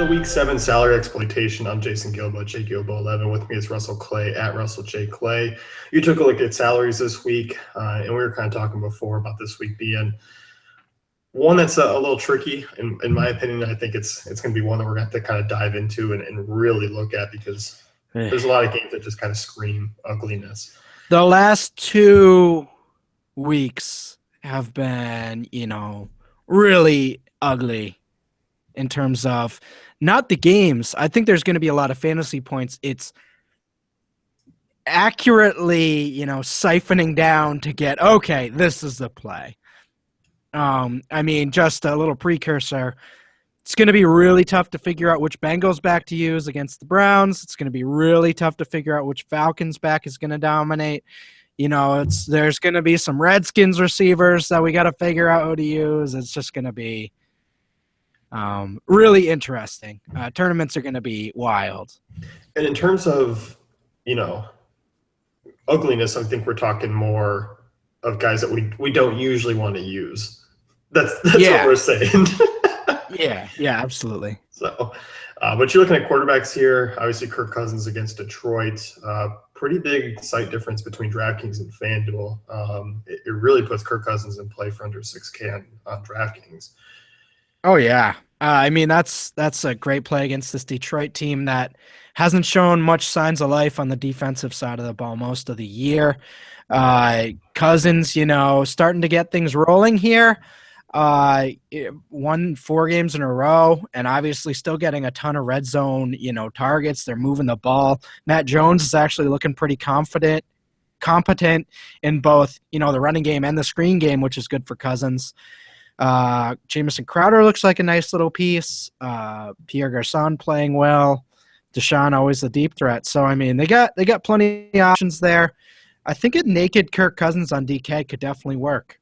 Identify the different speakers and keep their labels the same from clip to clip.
Speaker 1: Week 7 salary exploitation. I'm Jason Gilbo, JGilbo11. With me is Russell Clay at Russell J. Clay. You took a look at salaries this week, and we were kind of talking before about this week being one that's a little tricky. In my opinion, I think it's going to be one that we're going to have to kind of dive into and really look at because there's a lot of games that just kind of scream ugliness.
Speaker 2: The last 2 weeks have been, really ugly in terms of not the games. I think there's going to be a lot of fantasy points. It's accurately, siphoning down to get, okay, this is the play. Just a little precursor. It's going to be really tough to figure out which Bengals back to use against the Browns. It's going to be really tough to figure out which Falcons back is going to dominate. There's going to be some Redskins receivers that we got to figure out who to use. It's just going to be really interesting. Tournaments are going to be wild.
Speaker 1: And in terms of, ugliness, I think we're talking more of guys that we don't usually want to use. That's what we're saying.
Speaker 2: Yeah, absolutely.
Speaker 1: So, but you're looking at quarterbacks here. Obviously, Kirk Cousins against Detroit. Pretty big site difference between DraftKings and FanDuel. It really puts Kirk Cousins in play for under 6K on DraftKings.
Speaker 2: Oh, yeah. That's a great play against this Detroit team that hasn't shown much signs of life on the defensive side of the ball most of the year. Cousins, starting to get things rolling here. Won 4 games in a row and obviously still getting a ton of red zone, targets. They're moving the ball. Matt Jones is actually looking pretty competent in both, the running game and the screen game, which is good for Cousins. Jamison Crowder looks like a nice little piece. Pierre Garcon playing well. Deshaun always a deep threat. So they got plenty of options there. I think a naked Kirk Cousins on DK could definitely work.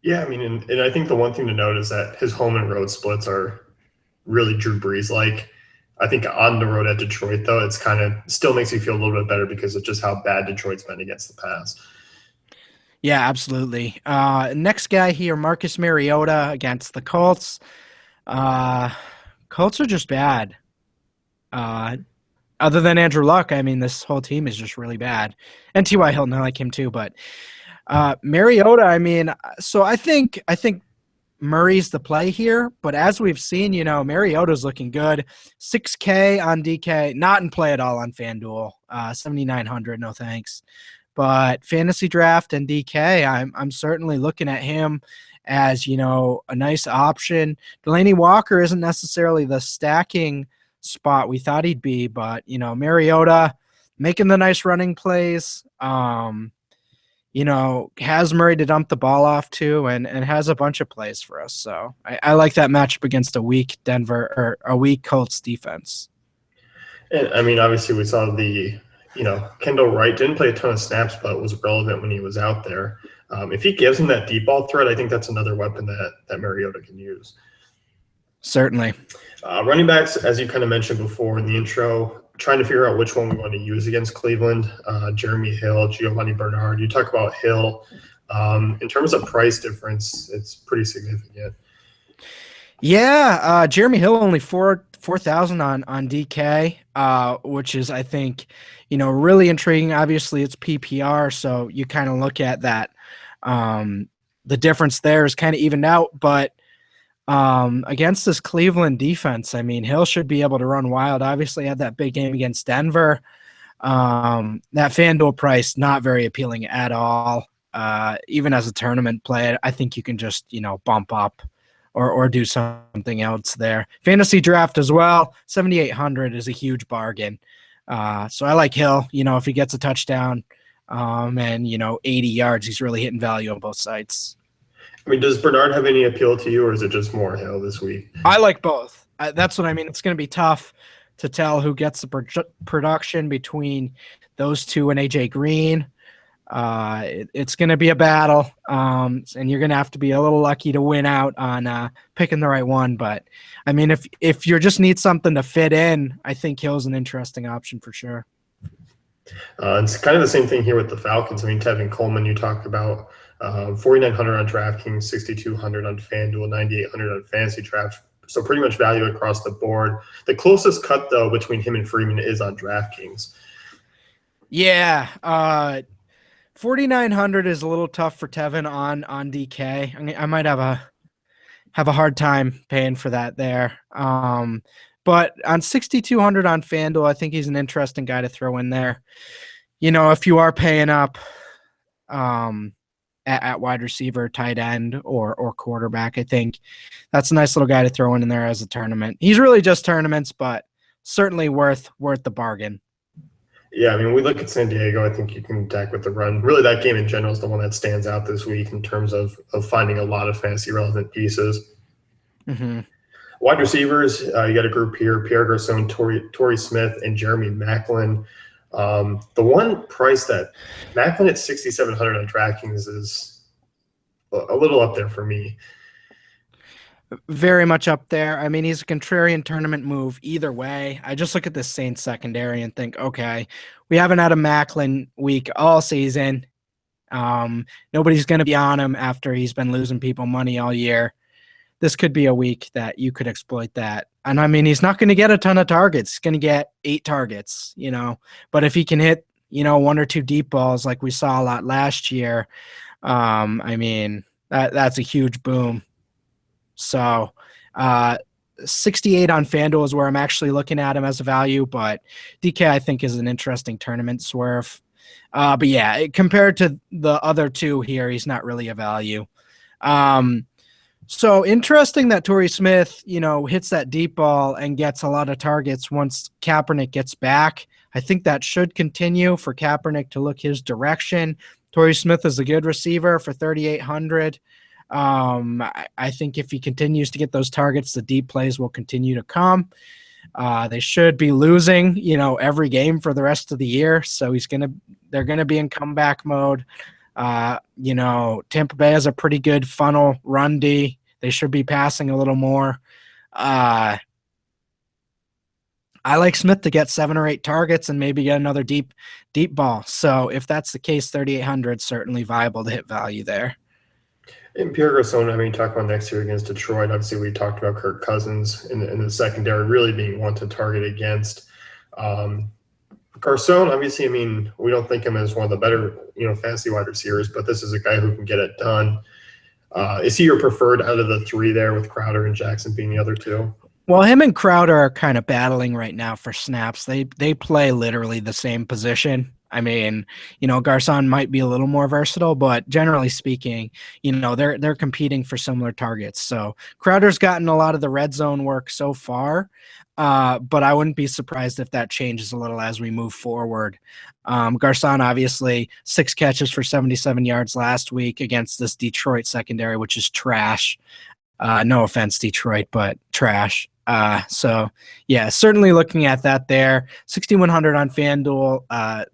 Speaker 1: Yeah, and I think the one thing to note is that his home and road splits are really Drew Brees-like. I think on the road at Detroit, though, it's kind of still makes you feel a little bit better because of just how bad Detroit's been against the pass.
Speaker 2: Yeah, absolutely. Next guy here, Marcus Mariota against the Colts. Colts are just bad. Other than Andrew Luck, this whole team is just really bad. And T.Y. Hilton, I like him too, but Mariota, so I think Murray's the play here, but as we've seen, Mariota's looking good. 6K on DK, not in play at all on FanDuel. 7,900, no thanks. But FantasyDraft and DK, I'm certainly looking at him as, a nice option. Delaney Walker isn't necessarily the stacking spot we thought he'd be, but, Mariota making the nice running plays, has Murray to dump the ball off to and has a bunch of plays for us. So I like that matchup against a weak Denver or a weak Colts defense.
Speaker 1: And obviously we saw the, Kendall Wright didn't play a ton of snaps, but was relevant when he was out there. If he gives him that deep ball threat, I think that's another weapon that Mariota can use.
Speaker 2: Certainly.
Speaker 1: Running backs, as you kind of mentioned before in the intro, trying to figure out which one we want to use against Cleveland. Jeremy Hill, Giovani Bernard. You talk about Hill. In terms of price difference, it's pretty significant.
Speaker 2: Yeah, Jeremy Hill only 4,000 on DK, which is, I think, really intriguing. Obviously, it's PPR, so you kind of look at that. The difference there is kind of evened out, but against this Cleveland defense, Hill should be able to run wild. Obviously, had that big game against Denver. That FanDuel price, not very appealing at all. Even as a tournament play, I think you can just, bump up or do something else there. Fantasy draft as well, 7,800 is a huge bargain. So I like Hill, if he gets a touchdown and, 80 yards, he's really hitting value on both sides.
Speaker 1: Does Bernard have any appeal to you, or is it just more Hill this week?
Speaker 2: I like both. That's what I mean. It's going to be tough to tell who gets the production between those two and AJ Green. It's going to be a battle, and you're going to have to be a little lucky to win out on picking the right one. But, if you just need something to fit in, I think Hill's an interesting option for sure.
Speaker 1: It's kind of the same thing here with the Falcons. Tevin Coleman, you talked about 4,900 on DraftKings, 6,200 on FanDuel, 9,800 on FantasyDraft. So pretty much value across the board. The closest cut, though, between him and Freeman is on DraftKings.
Speaker 2: Yeah, 4,900 is a little tough for Tevin on DK. I mean, I might have a hard time paying for that there. But on 6,200 on FanDuel, I think he's an interesting guy to throw in there. If you are paying up at wide receiver, tight end, or quarterback, I think that's a nice little guy to throw in there as a tournament. He's really just tournaments, but certainly worth the bargain.
Speaker 1: Yeah, I mean, we look at San Diego. I think you can attack with the run. Really, that game in general is the one that stands out this week in terms of finding a lot of fantasy relevant pieces.
Speaker 2: Mm-hmm.
Speaker 1: Wide receivers, you got a group here: Pierre Garcon, Torrey Smith, and Jeremy Maclin. The one price that Maclin at 6,700 on DraftKings is a little up there for me.
Speaker 2: Very much up there. I mean, he's a contrarian tournament move either way. I just look at this Saints secondary and think, okay, we haven't had a Maclin week all season. Nobody's going to be on him after he's been losing people money all year. This could be a week that you could exploit that. And I mean, he's not going to get a ton of targets. He's going to get 8 targets, but if he can hit, 1 or 2 deep balls like we saw a lot last year, I mean, that's a huge boom. So 68 on FanDuel is where I'm actually looking at him as a value, but DK I think is an interesting tournament swerve. But yeah, compared to the other two here, he's not really a value. So interesting that Torrey Smith, hits that deep ball and gets a lot of targets once Kaepernick gets back. I think that should continue for Kaepernick to look his direction. Torrey Smith is a good receiver for 3,800. I think if he continues to get those targets, the deep plays will continue to come. They should be losing, every game for the rest of the year. So they're going to be in comeback mode. Tampa Bay has a pretty good funnel run D. They should be passing a little more. I like Smith to get 7 or 8 targets and maybe get another deep ball. So if that's the case, 3,800 certainly viable to hit value there.
Speaker 1: And Pierre Garcon, I mean, talk about next year against Detroit. Obviously, we talked about Kirk Cousins in the secondary really being one to target against. Garcon, obviously, I mean, we don't think him as one of the better, fantasy wide receivers, but this is a guy who can get it done. Is he your preferred out of the 3 there, with Crowder and Jackson being the other 2?
Speaker 2: Well, him and Crowder are kind of battling right now for snaps. They play literally the same position. I mean, Garcon might be a little more versatile, but generally speaking, they're competing for similar targets. So Crowder's gotten a lot of the red zone work so far, but I wouldn't be surprised if that changes a little as we move forward. Garcon, obviously, 6 catches for 77 yards last week against this Detroit secondary, which is trash. No offense, Detroit, but trash. So, yeah, certainly looking at that there. 6,100 on FanDuel.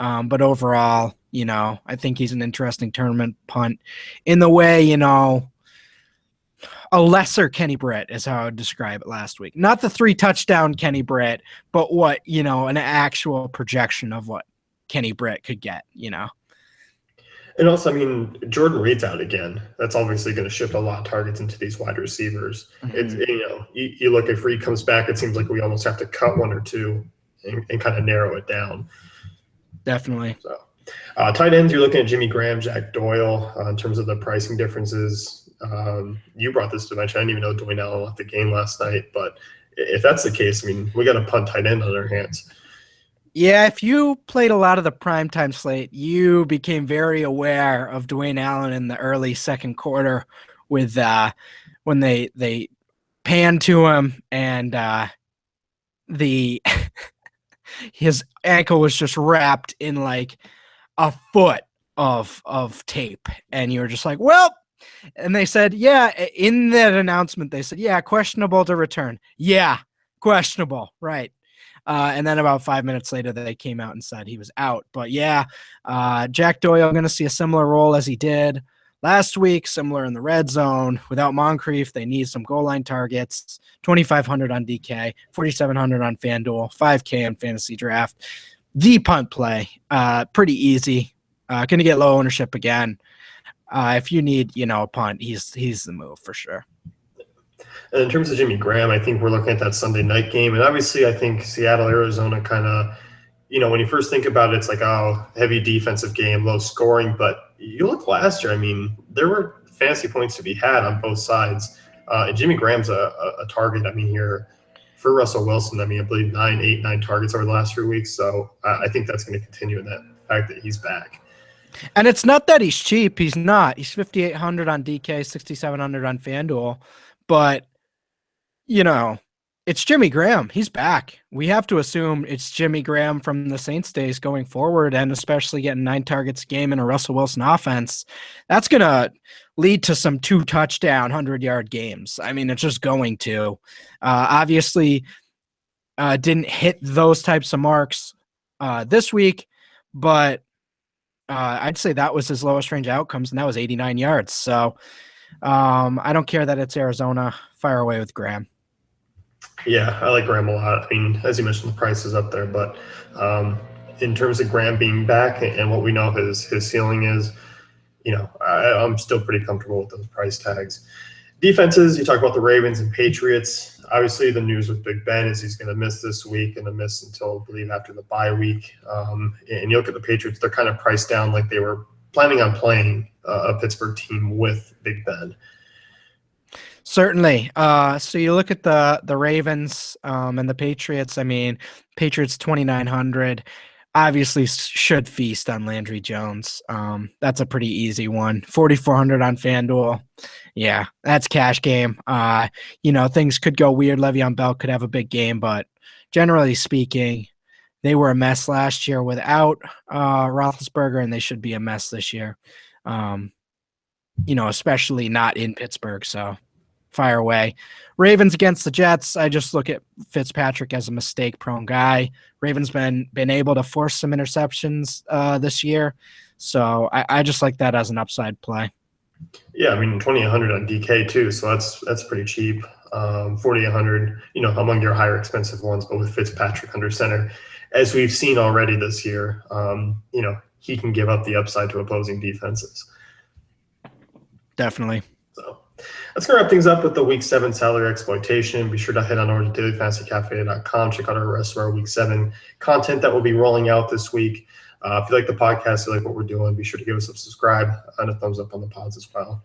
Speaker 2: But overall, I think he's an interesting tournament punt in the way, a lesser Kenny Britt is how I would describe it last week. Not the 3 touchdown Kenny Britt, but what, an actual projection of what Kenny Britt could get,
Speaker 1: And also, I mean, Jordan Reed's out again. That's obviously going to shift a lot of targets into these wide receivers.
Speaker 2: Mm-hmm.
Speaker 1: It's, you look, if Reed comes back, it seems like we almost have to cut 1 or 2 and kind of narrow it down.
Speaker 2: Definitely.
Speaker 1: So, tight ends, you're looking at Jimmy Graham, Jack Doyle in terms of the pricing differences. You brought this to mention. I didn't even know Dwayne Allen left the game last night, but if that's the case, I mean, we got a punt tight end on our hands.
Speaker 2: Yeah, if you played a lot of the primetime slate, you became very aware of Dwayne Allen in the early second quarter with when they panned to him and his ankle was just wrapped in like a foot of tape, and you were just like, well. And they said, yeah, in that announcement, they said, yeah, questionable to return. Yeah, questionable, right. And then about 5 minutes later, they came out and said he was out. But yeah, Jack Doyle going to see a similar role as he did last week, similar in the red zone. Without Moncrief, they need some goal line targets. 2,500 on DK, 4,700 on FanDuel, 5K on FantasyDraft. The punt play, pretty easy. Going to get low ownership again. If you need, a punt, he's the move for sure.
Speaker 1: And in terms of Jimmy Graham, I think we're looking at that Sunday night game. And obviously, I think Seattle, Arizona kind of, when you first think about it, it's like, oh, heavy defensive game, low scoring. But you look last year, I mean, there were fantasy points to be had on both sides. And Jimmy Graham's a target, here for Russell Wilson. I believe 9 targets over the last 3 weeks. So I think that's going to continue in that fact that he's back.
Speaker 2: And it's not that he's cheap. He's not. He's 5,800 on DK, 6,700 on FanDuel. But, it's Jimmy Graham. He's back. We have to assume it's Jimmy Graham from the Saints days going forward, and especially getting 9 targets a game in a Russell Wilson offense. That's going to lead to some 2-touchdown, 100-yard games. It's just going to. Obviously, didn't hit those types of marks this week, but I'd say that was his lowest range outcomes, and that was 89 yards. So I don't care that it's Arizona. Fire away with Graham.
Speaker 1: Yeah, I like Graham a lot. As you mentioned, the price is up there, but in terms of Graham being back and what we know his ceiling is, I'm still pretty comfortable with those price tags. Defenses, you talk about the Ravens and Patriots. Obviously, the news with Big Ben is he's going to miss this week and miss until, I believe, after the bye week. And you look at the Patriots, they're kind of priced down like they were planning on playing a Pittsburgh team with Big Ben.
Speaker 2: Certainly. So you look at the Ravens and the Patriots. Patriots 2,900 obviously should feast on Landry Jones. That's a pretty easy one. 4,400 on FanDuel. Yeah, that's cash game. Things could go weird. Le'Veon Bell could have a big game, but generally speaking, they were a mess last year without Roethlisberger, and they should be a mess this year. Especially not in Pittsburgh. So fire away. Ravens against the Jets. I just look at Fitzpatrick as a mistake-prone guy. Ravens been able to force some interceptions this year, so I just like that as an upside play.
Speaker 1: Yeah, 2,800 on DK too, so that's pretty cheap. 4,800, among your higher expensive ones, but with Fitzpatrick under center, as we've seen already this year, he can give up the upside to opposing defenses.
Speaker 2: Definitely.
Speaker 1: So that's going to wrap things up with the Week 7 salary exploitation. Be sure to head on over to dailyfantasycafe.com. Check out our rest of our Week 7 content that will be rolling out this week. If you like the podcast, you like what we're doing, be sure to give us a subscribe and a thumbs up on the pods as well.